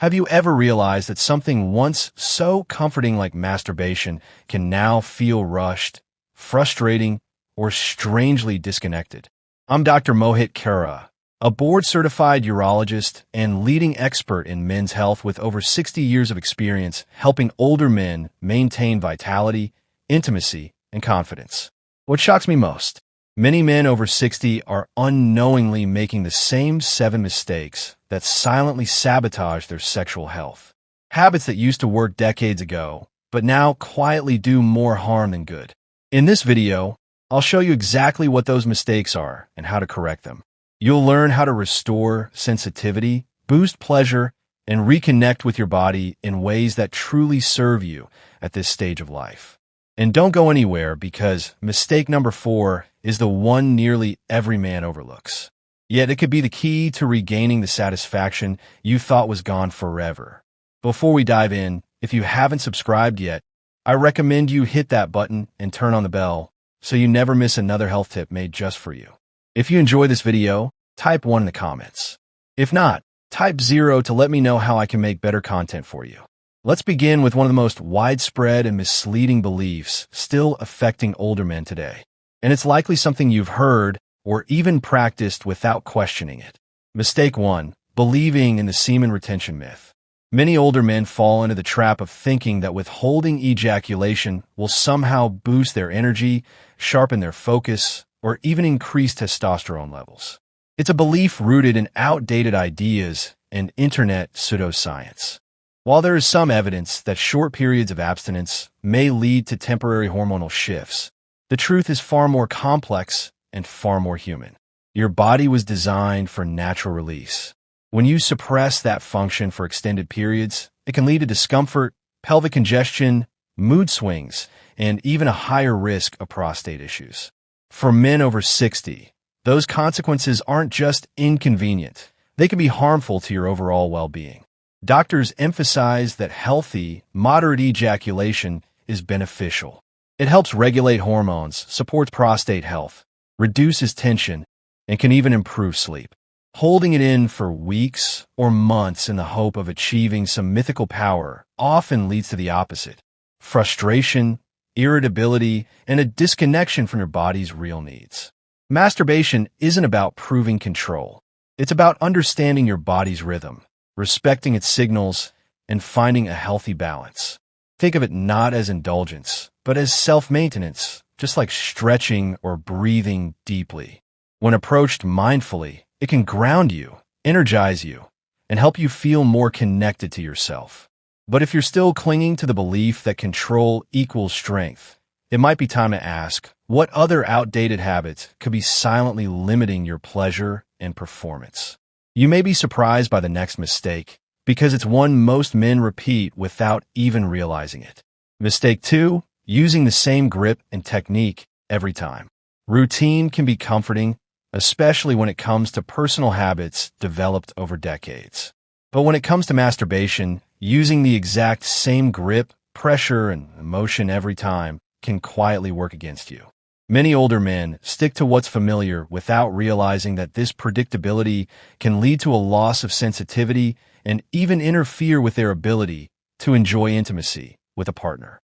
Have you ever realized that something once so comforting like masturbation can now feel rushed, frustrating, or strangely disconnected? I'm Dr. Mohit Kara, a board-certified urologist and leading expert in men's health with over 60 years of experience helping older men maintain vitality, intimacy, and confidence. What shocks me most? Many men over 60 are unknowingly making the same 7 mistakes that silently sabotage their sexual health. Habits that used to work decades ago, but now quietly do more harm than good. In this video, I'll show you exactly what those mistakes are and how to correct them. You'll learn how to restore sensitivity, boost pleasure, and reconnect with your body in ways that truly serve you at this stage of life. And don't go anywhere because mistake number 4 is the one nearly every man overlooks. Yet it could be the key to regaining the satisfaction you thought was gone forever. Before we dive in, if you haven't subscribed yet, I recommend you hit that button and turn on the bell so you never miss another health tip made just for you. If you enjoy this video, type 1 in the comments. If not, type 0 to let me know how I can make better content for you. Let's begin with one of the most widespread and misleading beliefs still affecting older men today. And it's likely something you've heard or even practiced without questioning it. Mistake 1, believing in the semen retention myth. Many older men fall into the trap of thinking that withholding ejaculation will somehow boost their energy, sharpen their focus, or even increase testosterone levels. It's a belief rooted in outdated ideas and internet pseudoscience. While there is some evidence that short periods of abstinence may lead to temporary hormonal shifts, the truth is far more complex and far more human. Your body was designed for natural release. When you suppress that function for extended periods, it can lead to discomfort, pelvic congestion, mood swings, and even a higher risk of prostate issues. For men over 60, those consequences aren't just inconvenient, they can be harmful to your overall well-being. Doctors emphasize that healthy, moderate ejaculation is beneficial. It helps regulate hormones, supports prostate health, reduces tension, and can even improve sleep. Holding it in for weeks or months in the hope of achieving some mythical power often leads to the opposite: frustration, irritability, and a disconnection from your body's real needs. Masturbation isn't about proving control. It's about understanding your body's rhythm, respecting its signals, and finding a healthy balance. Think of it not as indulgence, but as self-maintenance, just like stretching or breathing deeply. When approached mindfully, it can ground you, energize you, and help you feel more connected to yourself. But if you're still clinging to the belief that control equals strength, it might be time to ask, what other outdated habits could be silently limiting your pleasure and performance? You may be surprised by the next mistake, because it's one most men repeat without even realizing it. Mistake 2, using the same grip and technique every time. Routine can be comforting, especially when it comes to personal habits developed over decades. But when it comes to masturbation, using the exact same grip, pressure, and emotion every time can quietly work against you. Many older men stick to what's familiar without realizing that this predictability can lead to a loss of sensitivity and even interfere with their ability to enjoy intimacy with a partner.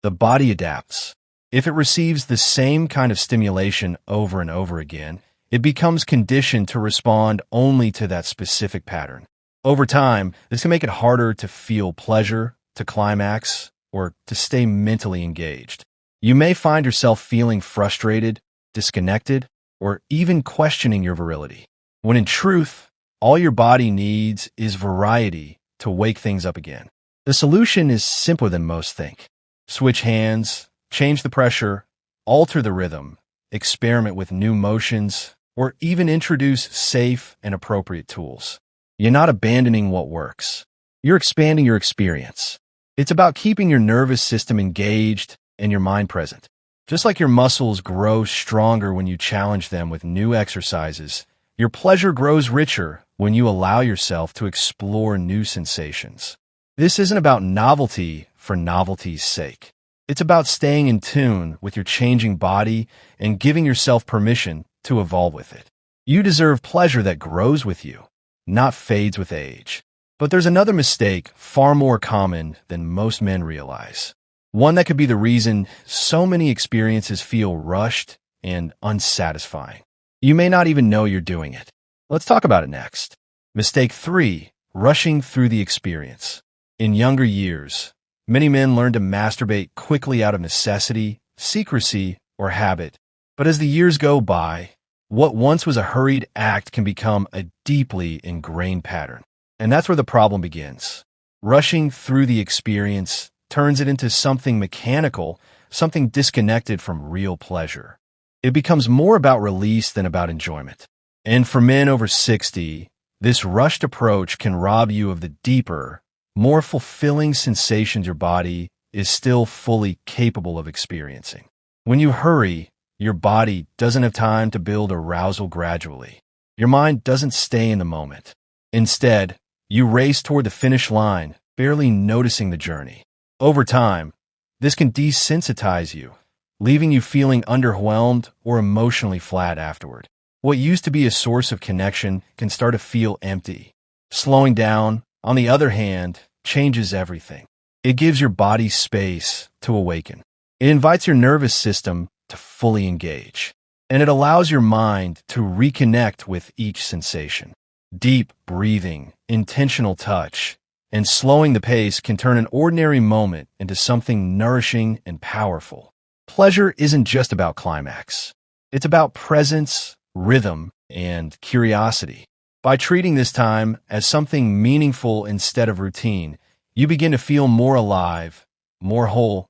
The body adapts. If it receives the same kind of stimulation over and over again, it becomes conditioned to respond only to that specific pattern. Over time, this can make it harder to feel pleasure, to climax, or to stay mentally engaged. You may find yourself feeling frustrated, disconnected, or even questioning your virility, when in truth, all your body needs is variety to wake things up again. The solution is simpler than most think. Switch hands, change the pressure, alter the rhythm, experiment with new motions, or even introduce safe and appropriate tools. You're not abandoning what works. You're expanding your experience. It's about keeping your nervous system engaged and your mind present. Just like your muscles grow stronger when you challenge them with new exercises, your pleasure grows richer when you allow yourself to explore new sensations. This isn't about novelty for novelty's sake. It's about staying in tune with your changing body and giving yourself permission to evolve with it. You deserve pleasure that grows with you, not fades with age. But there's another mistake far more common than most men realize. One that could be the reason so many experiences feel rushed and unsatisfying. You may not even know you're doing it. Let's talk about it next. Mistake 3. Rushing through the experience. In younger years, many men learn to masturbate quickly out of necessity, secrecy, or habit. But as the years go by, what once was a hurried act can become a deeply ingrained pattern. And that's where the problem begins. Rushing through the experience turns it into something mechanical, something disconnected from real pleasure. It becomes more about release than about enjoyment. And for men over 60, this rushed approach can rob you of the deeper, more fulfilling sensations your body is still fully capable of experiencing. When you hurry, your body doesn't have time to build arousal gradually. Your mind doesn't stay in the moment. Instead, you race toward the finish line, barely noticing the journey. Over time, this can desensitize you, leaving you feeling underwhelmed or emotionally flat afterward. What used to be a source of connection can start to feel empty. Slowing down, on the other hand, changes everything. It gives your body space to awaken. It invites your nervous system to fully engage, and it allows your mind to reconnect with each sensation. Deep breathing, intentional touch, and slowing the pace can turn an ordinary moment into something nourishing and powerful. Pleasure isn't just about climax. It's about presence, rhythm, and curiosity. By treating this time as something meaningful instead of routine, you begin to feel more alive, more whole,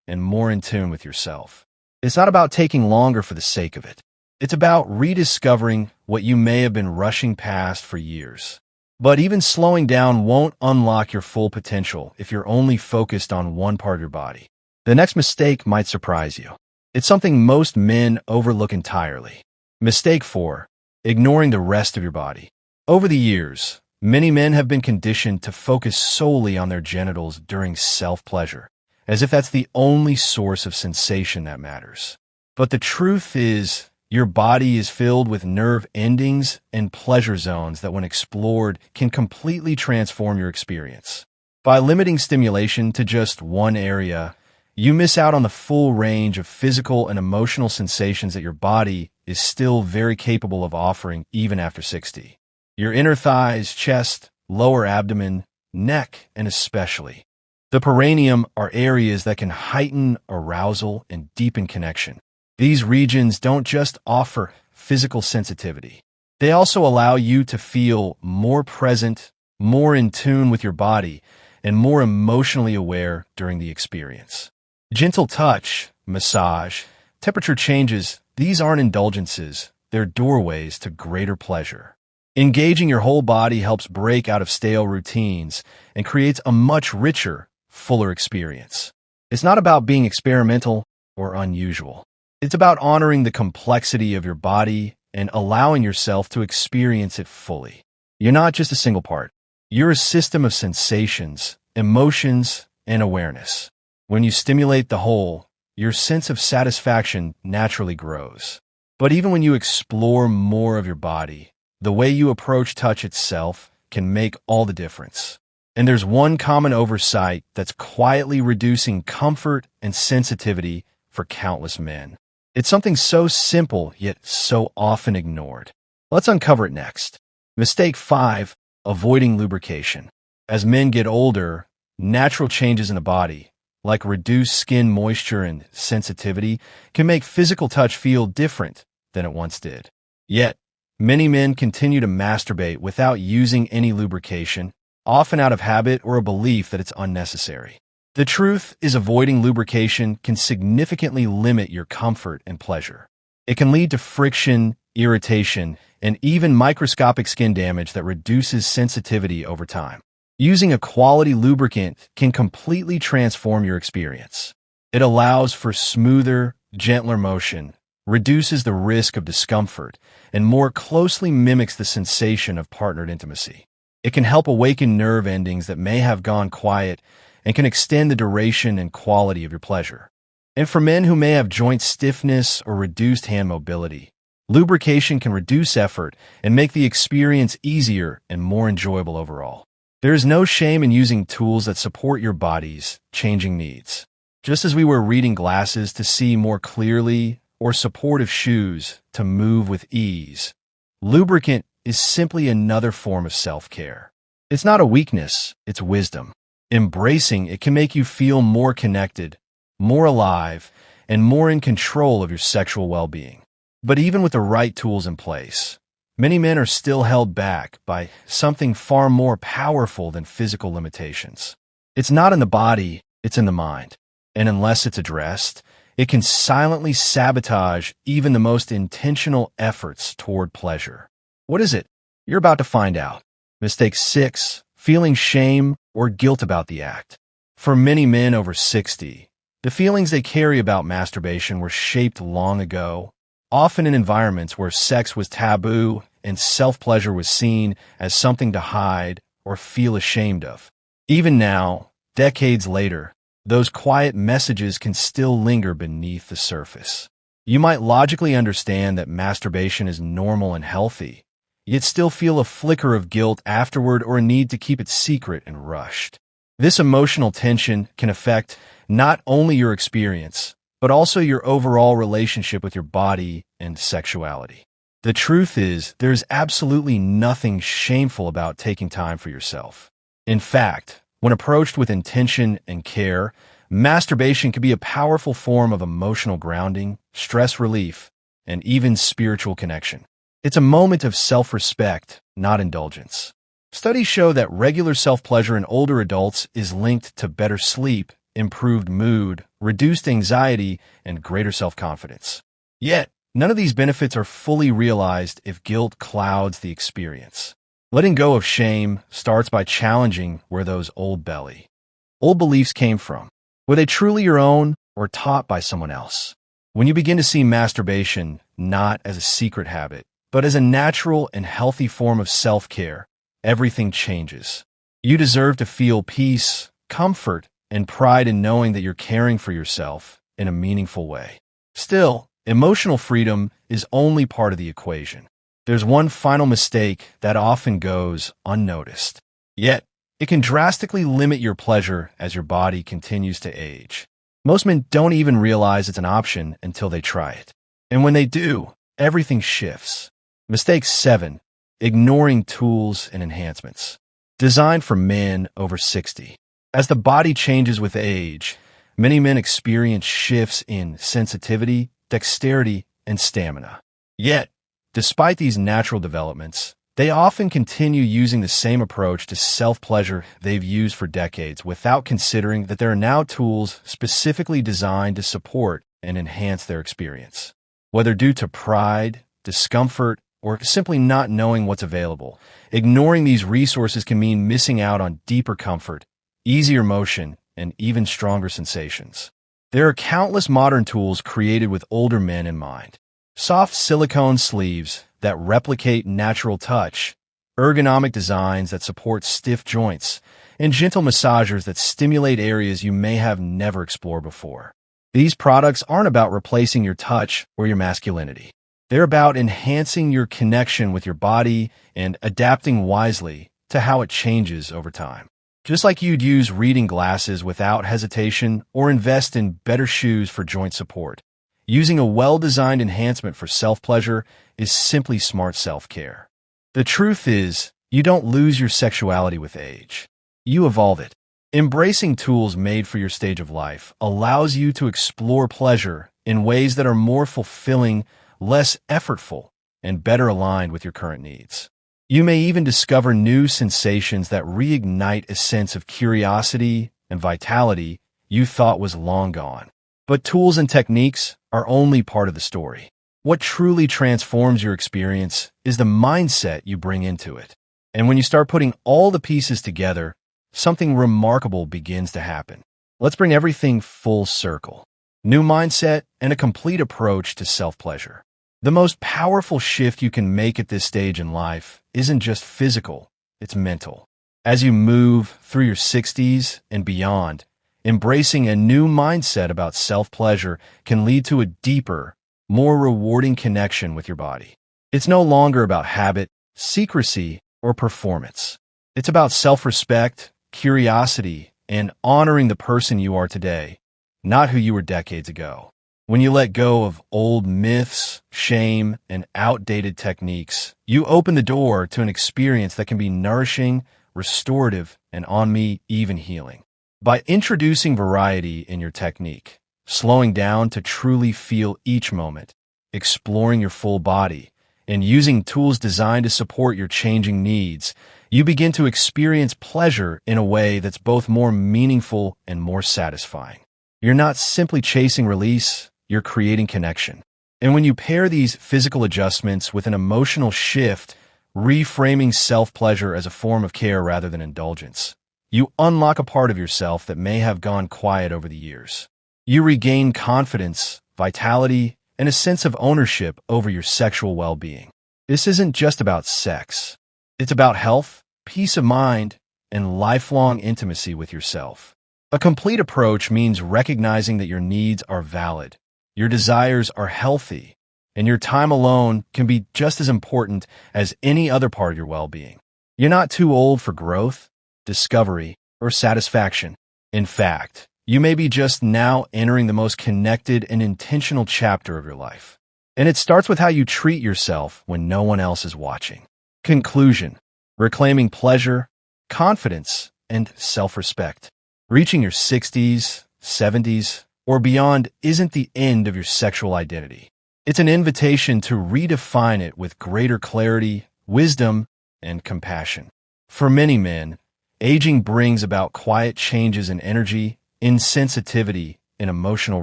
and more in tune with yourself. It's not about taking longer for the sake of it. It's about rediscovering what you may have been rushing past for years. But even slowing down won't unlock your full potential if you're only focused on one part of your body. The next mistake might surprise you. It's something most men overlook entirely. Mistake 4. Ignoring the rest of your body. Over the years, many men have been conditioned to focus solely on their genitals during self-pleasure, as if that's the only source of sensation that matters. But the truth is, your body is filled with nerve endings and pleasure zones that, when explored, can completely transform your experience. By limiting stimulation to just one area, you miss out on the full range of physical and emotional sensations that your body is still very capable of offering even after 60. Your inner thighs, chest, lower abdomen, neck, and especially the perineum are areas that can heighten arousal and deepen connection. These regions don't just offer physical sensitivity. They also allow you to feel more present, more in tune with your body, and more emotionally aware during the experience. Gentle touch, massage, temperature changes, these aren't indulgences, they're doorways to greater pleasure. Engaging your whole body helps break out of stale routines and creates a much richer, fuller experience. It's not about being experimental or unusual. It's about honoring the complexity of your body and allowing yourself to experience it fully. You're not just a single part. You're a system of sensations, emotions, and awareness. When you stimulate the whole, your sense of satisfaction naturally grows. But even when you explore more of your body, the way you approach touch itself can make all the difference. And there's one common oversight that's quietly reducing comfort and sensitivity for countless men. It's something so simple, yet so often ignored. Let's uncover it next. Mistake 5. Avoiding lubrication. As men get older, natural changes in the body, like reduced skin moisture and sensitivity, can make physical touch feel different than it once did. Yet, many men continue to masturbate without using any lubrication, often out of habit or a belief that it's unnecessary. The truth is, avoiding lubrication can significantly limit your comfort and pleasure. It can lead to friction, irritation, and even microscopic skin damage that reduces sensitivity over time. Using a quality lubricant can completely transform your experience. It allows for smoother, gentler motion, reduces the risk of discomfort, and more closely mimics the sensation of partnered intimacy. It can help awaken nerve endings that may have gone quiet and can extend the duration and quality of your pleasure. And for men who may have joint stiffness or reduced hand mobility, lubrication can reduce effort and make the experience easier and more enjoyable overall. There is no shame in using tools that support your body's changing needs. Just as we wear reading glasses to see more clearly or supportive shoes to move with ease, lubricant is simply another form of self-care. It's not a weakness, it's wisdom. Embracing it can make you feel more connected, more alive, and more in control of your sexual well-being. But even with the right tools in place, many men are still held back by something far more powerful than physical limitations. It's not in the body, it's in the mind. And unless it's addressed, it can silently sabotage even the most intentional efforts toward pleasure. What is it? You're about to find out. Mistake 6, feeling shame or guilt about the act. For many men over 60, the feelings they carry about masturbation were shaped long ago, often in environments where sex was taboo and self-pleasure was seen as something to hide or feel ashamed of. Even now, decades later, those quiet messages can still linger beneath the surface. You might logically understand that masturbation is normal and healthy, yet still feel a flicker of guilt afterward or a need to keep it secret and rushed. This emotional tension can affect not only your experience, but also your overall relationship with your body and sexuality. The truth is, there's absolutely nothing shameful about taking time for yourself. In fact, when approached with intention and care, masturbation can be a powerful form of emotional grounding, stress relief, and even spiritual connection. It's a moment of self-respect, not indulgence. Studies show that regular self-pleasure in older adults is linked to better sleep, improved mood, reduced anxiety, and greater self-confidence. Yet, none of these benefits are fully realized if guilt clouds the experience. Letting go of shame starts by challenging where those old beliefs came from. Were they truly your own or taught by someone else? When you begin to see masturbation not as a secret habit, but as a natural and healthy form of self-care, everything changes. You deserve to feel peace, comfort, and pride in knowing that you're caring for yourself in a meaningful way. Still, emotional freedom is only part of the equation. There's one final mistake that often goes unnoticed. Yet, it can drastically limit your pleasure as your body continues to age. Most men don't even realize it's an option until they try it. And when they do, everything shifts. Mistake 7, ignoring tools and enhancements. Designed for men over 60. As the body changes with age, many men experience shifts in sensitivity, dexterity, and stamina. Yet, despite these natural developments, they often continue using the same approach to self-pleasure they've used for decades without considering that there are now tools specifically designed to support and enhance their experience. Whether due to pride, discomfort, or simply not knowing what's available, ignoring these resources can mean missing out on deeper comfort, easier motion, and even stronger sensations. There are countless modern tools created with older men in mind. Soft silicone sleeves that replicate natural touch, ergonomic designs that support stiff joints, and gentle massagers that stimulate areas you may have never explored before. These products aren't about replacing your touch or your masculinity. They're about enhancing your connection with your body and adapting wisely to how it changes over time. Just like you'd use reading glasses without hesitation or invest in better shoes for joint support, using a well-designed enhancement for self-pleasure is simply smart self-care. The truth is, you don't lose your sexuality with age. You evolve it. Embracing tools made for your stage of life allows you to explore pleasure in ways that are more fulfilling, less effortful, and better aligned with your current needs. You may even discover new sensations that reignite a sense of curiosity and vitality you thought was long gone. But tools and techniques are only part of the story. What truly transforms your experience is the mindset you bring into it. And when you start putting all the pieces together, something remarkable begins to happen. Let's bring everything full circle. New mindset and a complete approach to self-pleasure. The most powerful shift you can make at this stage in life isn't just physical, it's mental. As you move through your 60s and beyond, embracing a new mindset about self-pleasure can lead to a deeper, more rewarding connection with your body. It's no longer about habit, secrecy, or performance. It's about self-respect, curiosity, and honoring the person you are today, not who you were decades ago. When you let go of old myths, shame, and outdated techniques, you open the door to an experience that can be nourishing, restorative, and on me, even healing. By introducing variety in your technique, slowing down to truly feel each moment, exploring your full body, and using tools designed to support your changing needs, you begin to experience pleasure in a way that's both more meaningful and more satisfying. You're not simply chasing release, you're creating connection. And when you pair these physical adjustments with an emotional shift, reframing self-pleasure as a form of care rather than indulgence, you unlock a part of yourself that may have gone quiet over the years. You regain confidence, vitality, and a sense of ownership over your sexual well-being. This isn't just about sex. It's about health, peace of mind, and lifelong intimacy with yourself. A complete approach means recognizing that your needs are valid, your desires are healthy, and your time alone can be just as important as any other part of your well-being. You're not too old for growth, discovery, or satisfaction. In fact, you may be just now entering the most connected and intentional chapter of your life. And it starts with how you treat yourself when no one else is watching. Conclusion: reclaiming pleasure, confidence, and self-respect. Reaching your 60s, 70s, or beyond isn't the end of your sexual identity. It's an invitation to redefine it with greater clarity, wisdom, and compassion. For many men, aging brings about quiet changes in energy, insensitivity, and emotional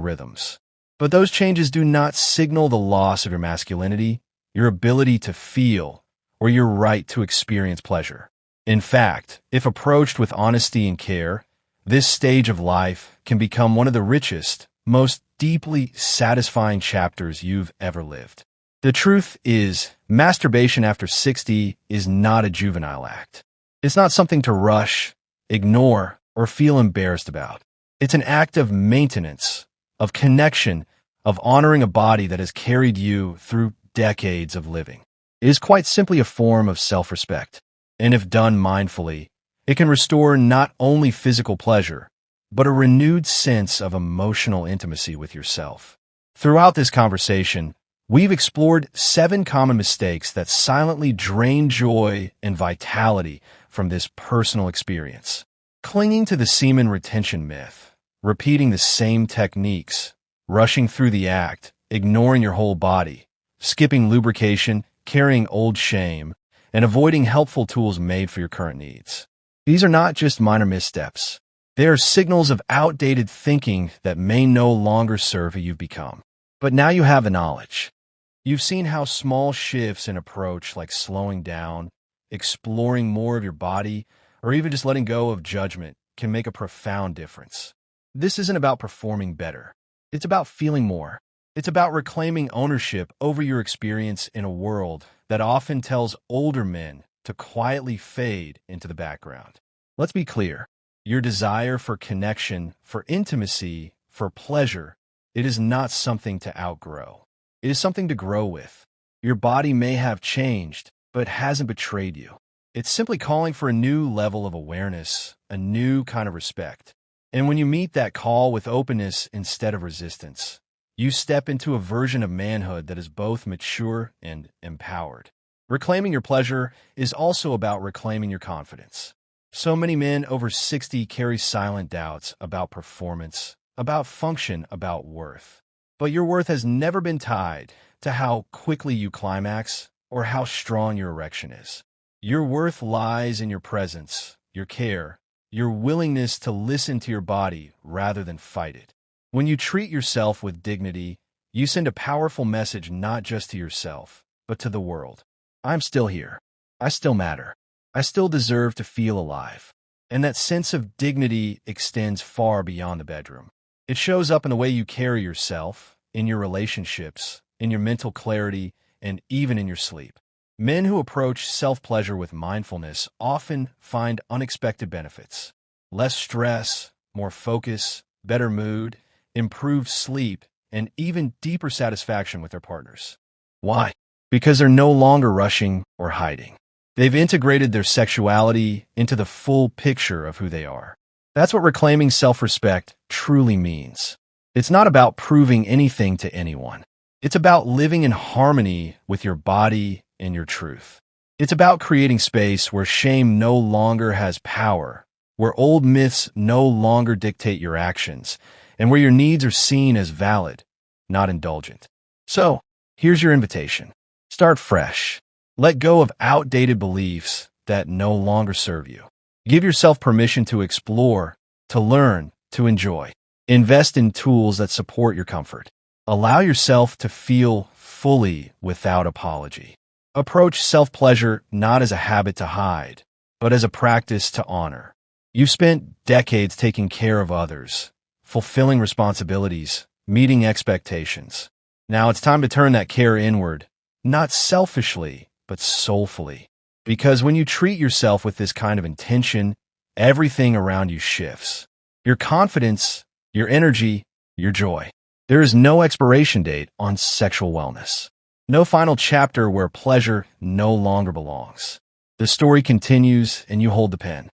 rhythms. But those changes do not signal the loss of your masculinity, your ability to feel, or your right to experience pleasure. In fact, if approached with honesty and care, this stage of life can become one of the richest, most deeply satisfying chapters you've ever lived. The truth is, masturbation after 60 is not a juvenile act. It's not something to rush, ignore, or feel embarrassed about. It's an act of maintenance, of connection, of honoring a body that has carried you through decades of living. It is quite simply a form of self-respect. And if done mindfully, it can restore not only physical pleasure, but a renewed sense of emotional intimacy with yourself. Throughout this conversation, we've explored 7 common mistakes that silently drain joy and vitality from this personal experience. Clinging to the semen retention myth, repeating the same techniques, rushing through the act, ignoring your whole body, skipping lubrication, carrying old shame, and avoiding helpful tools made for your current needs. These are not just minor missteps. They are signals of outdated thinking that may no longer serve who you've become. But now you have the knowledge. You've seen how small shifts in approach, like slowing down, exploring more of your body, or even just letting go of judgment, can make a profound difference. This isn't about performing better. It's about feeling more. It's about reclaiming ownership over your experience in a world that often tells older men to quietly fade into the background. Let's be clear. Your desire for connection, for intimacy, for pleasure, it is not something to outgrow. It is something to grow with. Your body may have changed, but it hasn't betrayed you. It's simply calling for a new level of awareness, a new kind of respect. And when you meet that call with openness instead of resistance, you step into a version of manhood that is both mature and empowered. Reclaiming your pleasure is also about reclaiming your confidence. So many men over 60 carry silent doubts about performance, about function, about worth. But your worth has never been tied to how quickly you climax or how strong your erection is. Your worth lies in your presence, your care, your willingness to listen to your body rather than fight it. When you treat yourself with dignity, you send a powerful message not just to yourself, but to the world. I'm still here. I still matter. I still deserve to feel alive. And that sense of dignity extends far beyond the bedroom. It shows up in the way you carry yourself, in your relationships, in your mental clarity, and even in your sleep. Men who approach self-pleasure with mindfulness often find unexpected benefits. Less stress, more focus, better mood, improved sleep, and even deeper satisfaction with their partners. Why? Because they're no longer rushing or hiding. They've integrated their sexuality into the full picture of who they are. That's what reclaiming self-respect truly means. It's not about proving anything to anyone. It's about living in harmony with your body and your truth. It's about creating space where shame no longer has power, where old myths no longer dictate your actions, and where your needs are seen as valid, not indulgent. So, here's your invitation. Start fresh. Let go of outdated beliefs that no longer serve you. Give yourself permission to explore, to learn, to enjoy. Invest in tools that support your comfort. Allow yourself to feel fully without apology. Approach self-pleasure not as a habit to hide, but as a practice to honor. You've spent decades taking care of others, fulfilling responsibilities, meeting expectations. Now it's time to turn that care inward, not selfishly, but soulfully. Because when you treat yourself with this kind of intention, everything around you shifts. Your confidence, your energy, your joy. There is no expiration date on sexual wellness. No final chapter where pleasure no longer belongs. The story continues and you hold the pen.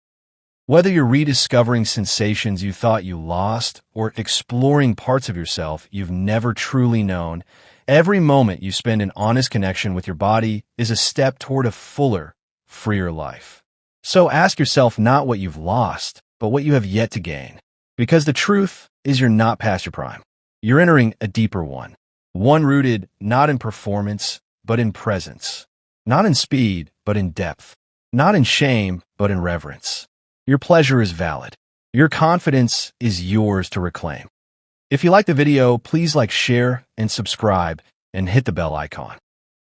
Whether you're rediscovering sensations you thought you lost or exploring parts of yourself you've never truly known, every moment you spend in honest connection with your body is a step toward a fuller, freer life. So ask yourself not what you've lost, but what you have yet to gain. Because the truth is you're not past your prime. You're entering a deeper one. One rooted not in performance, but in presence. Not in speed, but in depth. Not in shame, but in reverence. Your pleasure is valid. Your confidence is yours to reclaim. If you like the video, please like, share, and subscribe, and hit the bell icon.